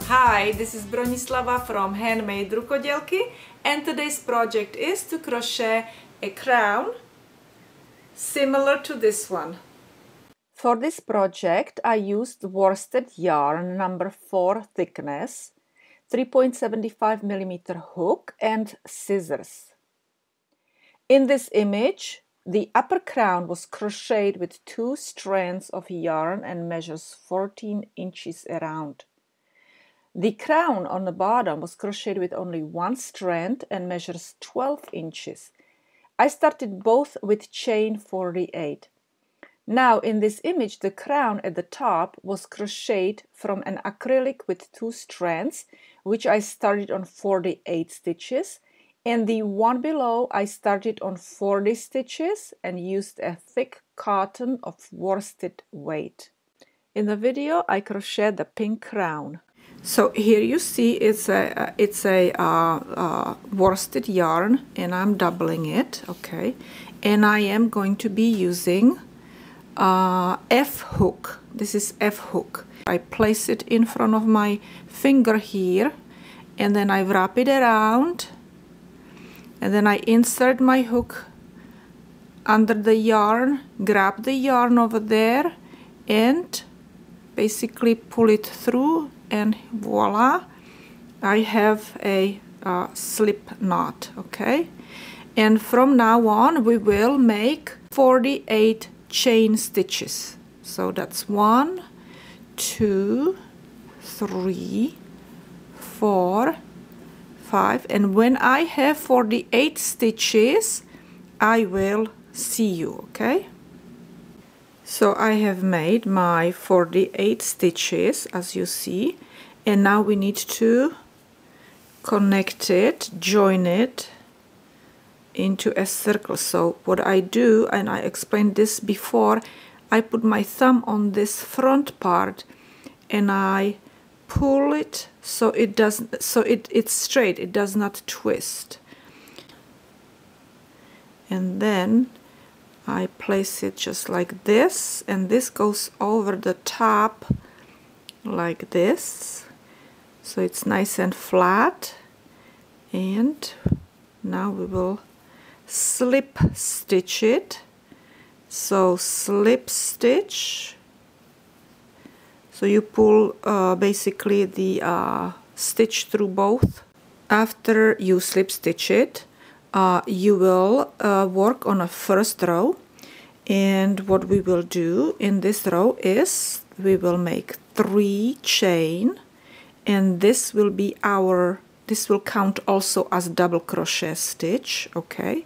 Hi, this is Bronislava from HandMadeRukodelky, and today's project is to crochet a crown similar to this one. For this project I used worsted yarn number 4 thickness, 3.75mm hook and scissors. In this image, the upper crown was crocheted with 2 strands of yarn and measures 14 inches around. The crown on the bottom was crocheted with only 1 strand and measures 12 inches. I started both with chain 48. Now in this image, the crown at the top was crocheted from an acrylic with 2 strands, which I started on 48 stitches, and the one below I started on 40 stitches and used a thick cotton of worsted weight. In the video I crocheted the pink crown. So here you see it's a worsted yarn, and I'm doubling it, okay, and I am going to be using F hook. This is F hook. I place it in front of my finger here, and then I wrap it around, and then I insert my hook under the yarn, grab the yarn over there, and basically pull it through, and voila, I have a slip knot, okay? And from now on we will make 48 chain stitches. So that's 1, 2, 3, 4, 5, and when I have 48 stitches I will see you, okay? So I have made my 48 stitches, as you see, and now we need to connect it, join it into a circle. So what I do, and I explained this before, I put my thumb on this front part and I pull it so it doesn't, so it's straight, it does not twist. And then I place it just like this, and this goes over the top like this, so it's nice and flat. And now we will slip stitch it. So slip stitch, so you pull basically the stitch through both. After you slip stitch it, you will work on a first row, and what we will do in this row is we will make 3 chain, and this will be this will count also as double crochet stitch, okay?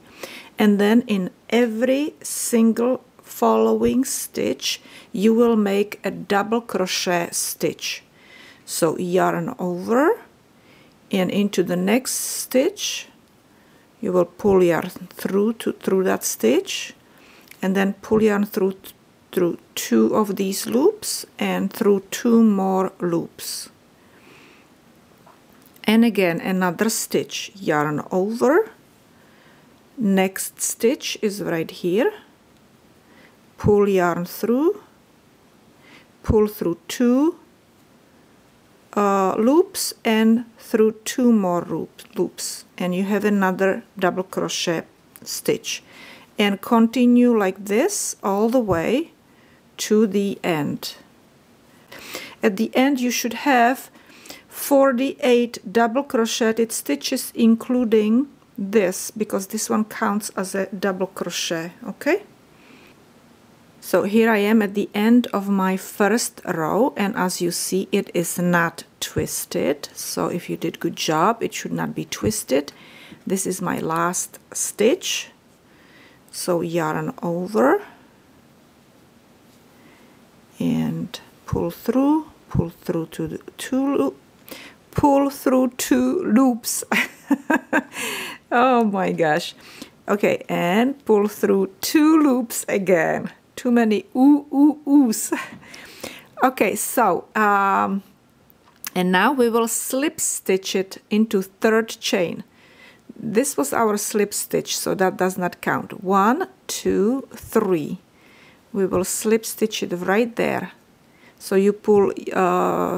And then in every single following stitch you will make a double crochet stitch. So yarn over, and into the next stitch you will pull yarn through that stitch, and then pull yarn through 2 of these loops and through 2 more loops. And again another stitch, yarn over, next stitch is right here, pull yarn through, pull through 2 loops and through 2 more loops, and you have another double crochet stitch, and continue like this all the way to the end. At the end you should have 48 double crocheted stitches, including this, because this one counts as a double crochet, okay? So here I am at the end of my first row, and as you see it is not twisted, so if you did good job it should not be twisted. This is my last stitch, so yarn over and pull through to the 2 loops. Oh my gosh. Okay, and pull through 2 loops again. Too many oohs. Okay, so and now we will slip stitch it into 3rd chain. This was our slip stitch, so that does not count. 1, 2, 3. We will slip stitch it right there. So you pull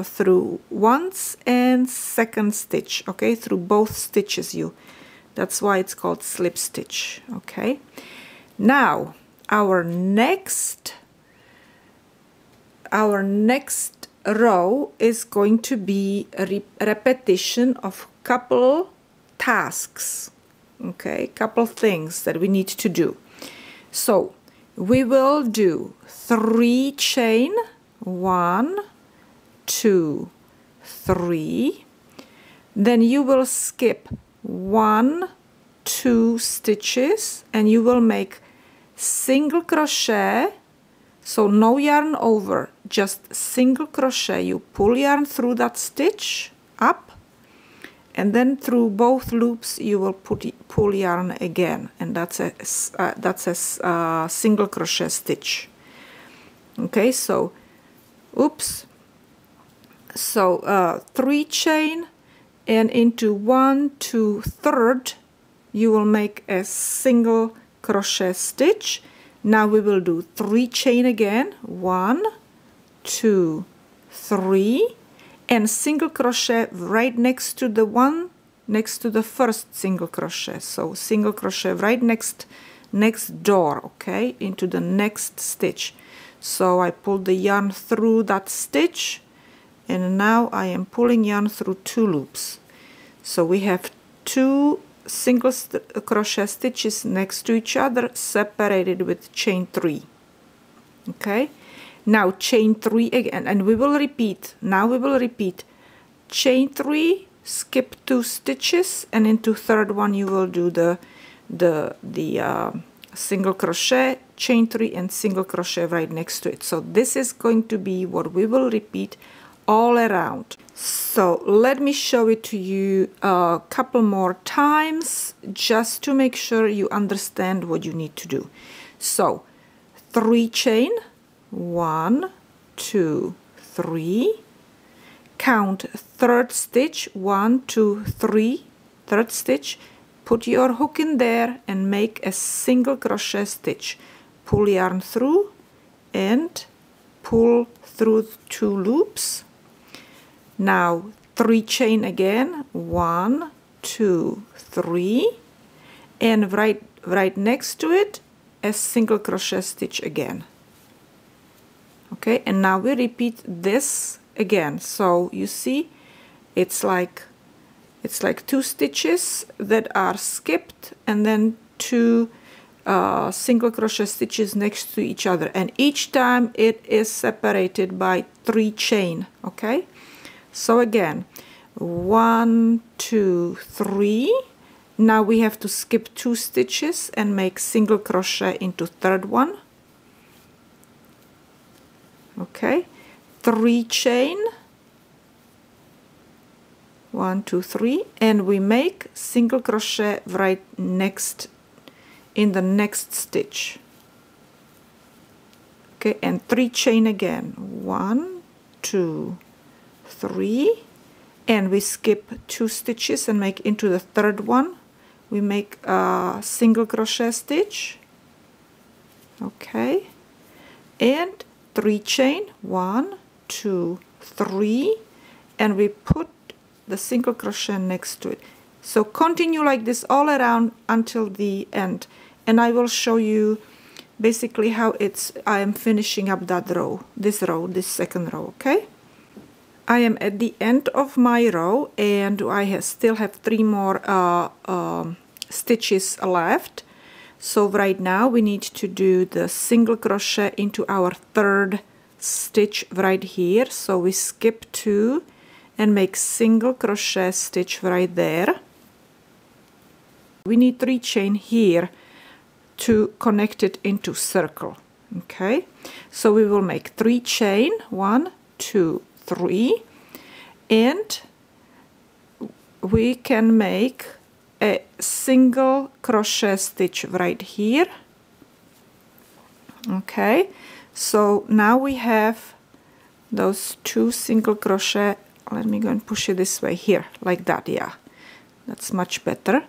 through once and second stitch, okay, through both stitches. That's why it's called slip stitch, okay. Now our next row is going to be a repetition of couple tasks, okay, couple things that we need to do. So we will do 3 chain, 1, 2, 3. Then you will skip 1, 2 stitches and you will make single crochet. So no yarn over, just single crochet. You pull yarn through that stitch up, and then through both loops you will pull yarn again, and that's a single crochet stitch. Okay, so oops. So 3 chain, and into 1, 2, 3rd you will make a single crochet stitch. Now we will do 3 chain again, 1, 2, 3, and single crochet right next to the one next to the first single crochet. So single crochet right next door, okay, into the next stitch. So I pull the yarn through that stitch, and now I am pulling yarn through 2 loops. So we have 2 single crochet stitches next to each other, separated with chain 3. Okay, now chain 3 again, and we will repeat. Now we will repeat chain 3, skip 2 stitches, and into 3rd one you will do the single crochet, chain 3, and single crochet right next to it. So this is going to be what we will repeat all around. So let me show it to you a couple more times just to make sure you understand what you need to do. So 3 chain, 1, 2, 3, count 3rd stitch, 1, 2, 3, 3rd stitch, put your hook in there and make a single crochet stitch. Pull yarn through and pull through 2 loops. Now 3 chain again, 1, 2, 3, and right next to it a single crochet stitch again. Okay, and now we repeat this again. So you see it's like 2 stitches that are skipped, and then 2 single crochet stitches next to each other, and each time it is separated by 3 chain. Okay, so again 1, 2, 3. Now we have to skip 2 stitches and make single crochet into 3rd one. Okay, 3 chain, 1, 2, 3, and we make single crochet right next in the next stitch. Okay, and 3 chain again, 1, 2, 3, and we skip 2 stitches and make into the 3rd one. We make a single crochet stitch. Okay, and 3 chain, 1, 2, 3, and we put the single crochet next to it. So continue like this all around until the end, and I will show you basically how I am finishing up that row, this 2nd row. Okay, I am at the end of my row, and I still have 3 more stitches left. So right now we need to do the single crochet into our 3rd stitch right here. So we skip 2 and make single crochet stitch right there. We need 3 chain here to connect it into circle. Okay, so we will make 3 chain, 1, 2, 3, and we can make a single crochet stitch right here. Okay, so now we have those 2 single crochet. Let me go and push it this way here, like that. Yeah, that's much better.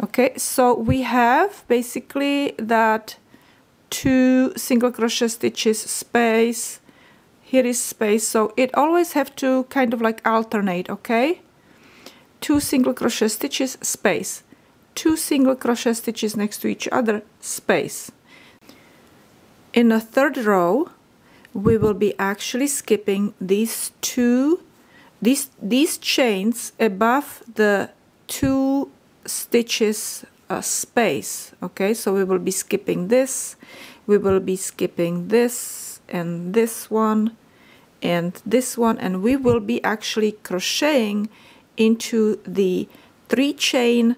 Okay, so we have basically that 2 single crochet stitches space here is space, so it always have to kind of like alternate, okay? 2 single crochet stitches, space, 2 single crochet stitches next to each other, space. In the third row we will be actually skipping these chains above the 2 stitches space, okay? So we will be skipping this, we will be skipping this and this one and this one, and we will be actually crocheting into the 3 chain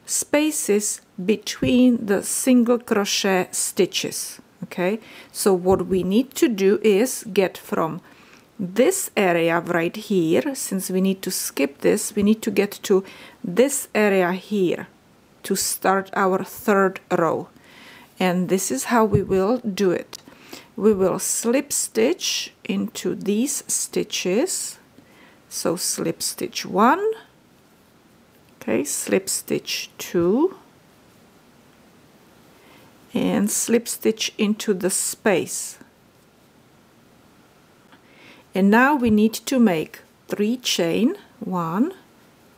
spaces between the single crochet stitches, okay? So what we need to do is get from this area right here, since we need to skip this, we need to get to this area here to start our third row. And this is how we will do it. We will slip stitch into these stitches. So slip stitch 1, okay, slip stitch 2, and slip stitch into the space. And now we need to make 3 chain, 1,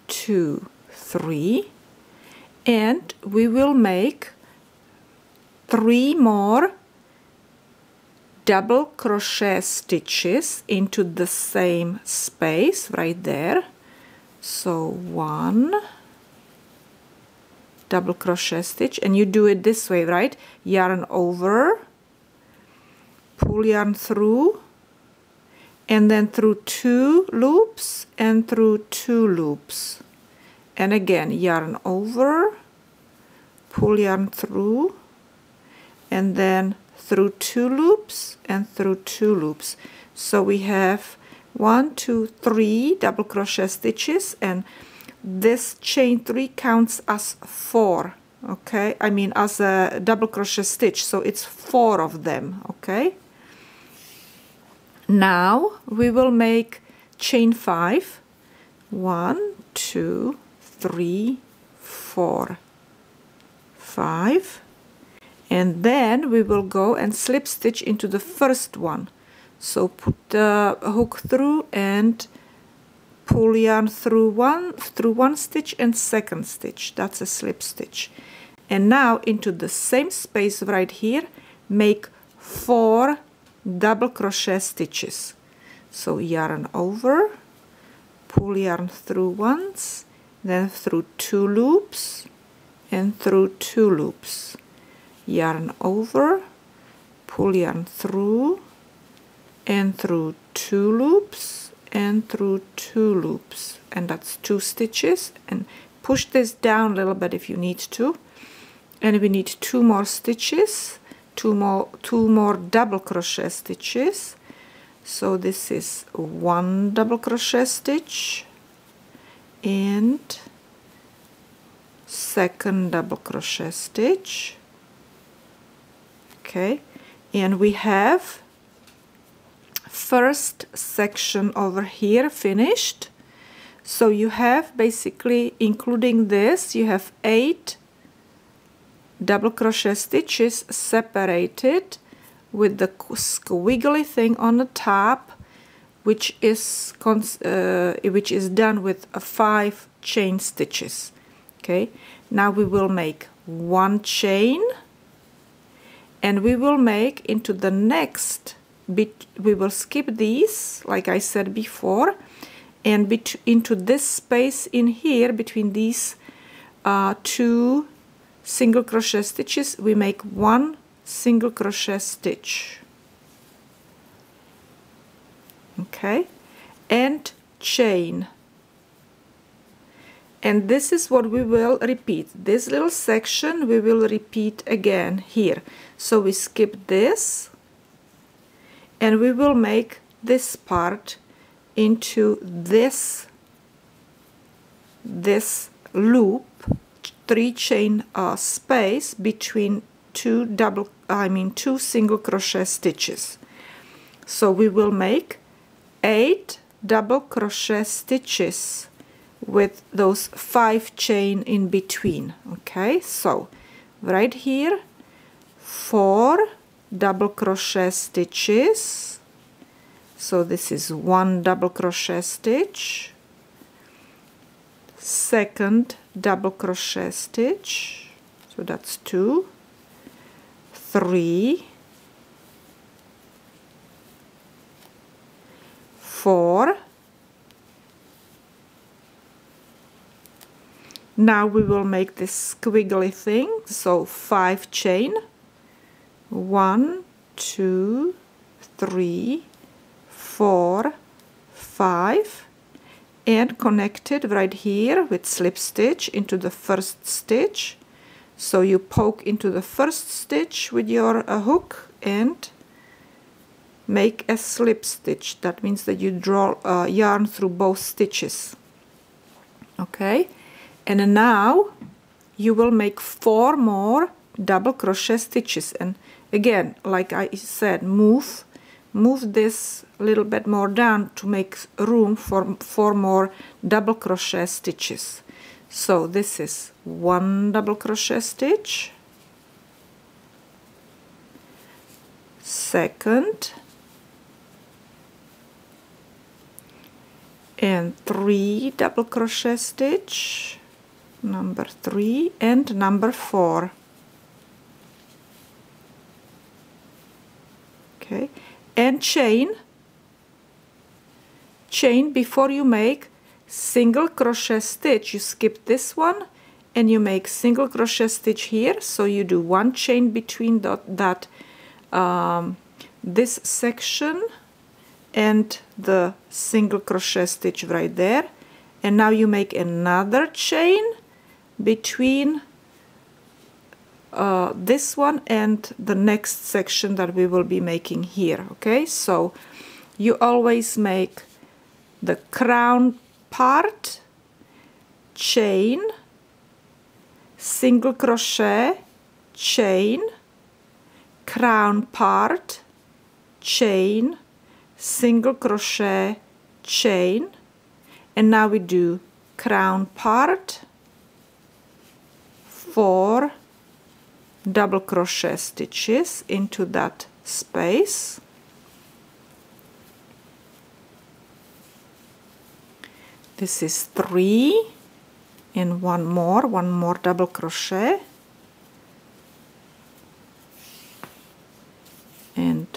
2, 3, and we will make 3 more double crochet stitches into the same space right there. So 1 double crochet stitch, and you do it this way, right? Yarn over, pull yarn through, and then through 2 loops and through 2 loops, and again yarn over, pull yarn through, and then through 2 loops and through 2 loops. So we have 1, 2, 3 double crochet stitches, and this chain 3 counts as 4, okay? I mean as a double crochet stitch, so it's 4 of them, okay? Now we will make chain 5, 1, 2, 3, 4, 5, and then we will go and slip stitch into the first one. So put the hook through and pull yarn through one stitch and second stitch. That's a slip stitch. And now into the same space right here, make 4 double crochet stitches. So yarn over, pull yarn through once, then through 2 loops and through 2 loops. Yarn over, pull yarn through and through 2 loops and through 2 loops, and that's 2 stitches, and push this down a little bit if you need to, and we need 2 more stitches, two more double crochet stitches. So this is 1 double crochet stitch and second double crochet stitch, okay, and we have first section over here finished. So you have basically, including this, you have 8 double crochet stitches separated with the squiggly thing on the top, which is done with 5 chain stitches. Okay, now we will make 1 chain, and we will make into the next bit, we will skip these like I said before, and into this space in here between these 2 single crochet stitches, we make 1 single crochet stitch, okay, and chain. And this is what we will repeat. This little section we will repeat again here. So we skip this, and we will make this part into this loop, 3 chain space between 2 single crochet stitches. So we will make 8 double crochet stitches with those 5 chain in between. Okay, so right here 4 double crochet stitches, So this is 1 double crochet stitch, second double crochet stitch, so that's 2, 3, 4. Now we will make this squiggly thing, so 5 chain, 1, 2, 3, 4, 5, and connect it right here with slip stitch into the first stitch. So you poke into the first stitch with your hook and make a slip stitch. That means that you draw yarn through both stitches. Okay, and now you will make 4 more double crochet stitches, and again, like I said, move this a little bit more down to make room for 4 more double crochet stitches. So this is 1 double crochet stitch, second, and 3 double crochet stitch, number 3 and number 4. Okay, and chain before you make single crochet stitch. You skip this one and you make single crochet stitch here, so you do 1 chain between this section and the single crochet stitch right there, and now you make another chain between this one and the next section that we will be making here. Okay, so you always make the crown part, chain, single crochet, chain, crown part, chain, single crochet, chain, and now we do crown part, 4 double crochet stitches into that space, this is 3 and one more double crochet, and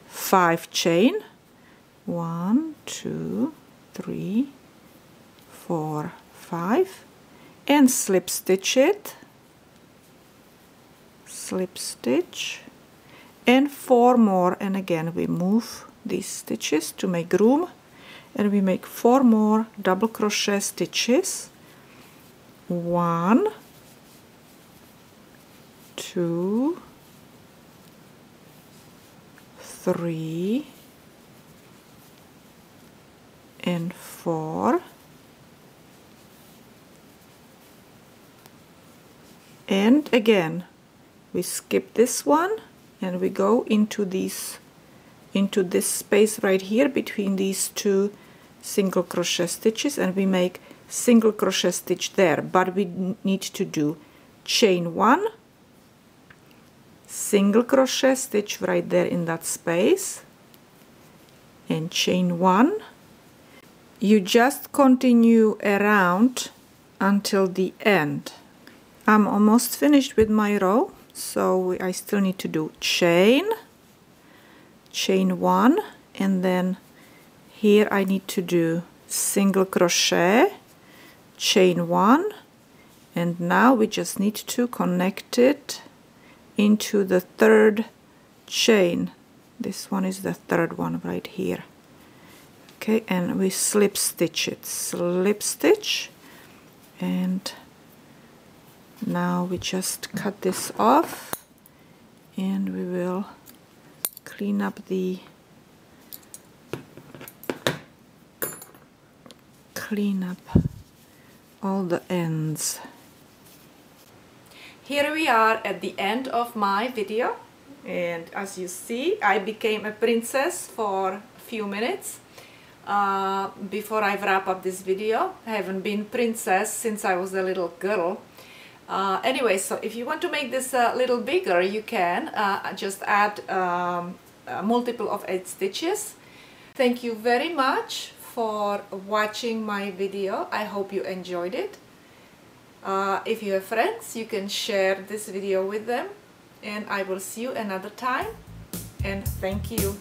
5 chain, 1, 2, 3, 4, 5, and slip stitch it, slip stitch, and 4 more, and again we move these stitches to make room, and we make 4 more double crochet stitches, 1, 2, 3, and 4, and again we skip this one and we go into this space right here between these 2 single crochet stitches, and we make single crochet stitch there, but we need to do chain 1, single crochet stitch right there in that space, and chain 1. You just continue around until the end. I'm almost finished with my row, so I still need to do chain 1, and then here I need to do single crochet, chain 1, and now we just need to connect it into the 3rd chain. This one is the 3rd one right here. Okay, and we slip stitch it, slip stitch, and now we just cut this off, and we will clean up all the ends. Here we are at the end of my video, and as you see, I became a princess for a few minutes before I wrap up this video. I haven't been princess since I was a little girl. Anyway, so if you want to make this a little bigger, you can just add a multiple of 8 stitches. Thank you very much for watching my video. I hope you enjoyed it. If you have friends, you can share this video with them, and I will see you another time, and thank you.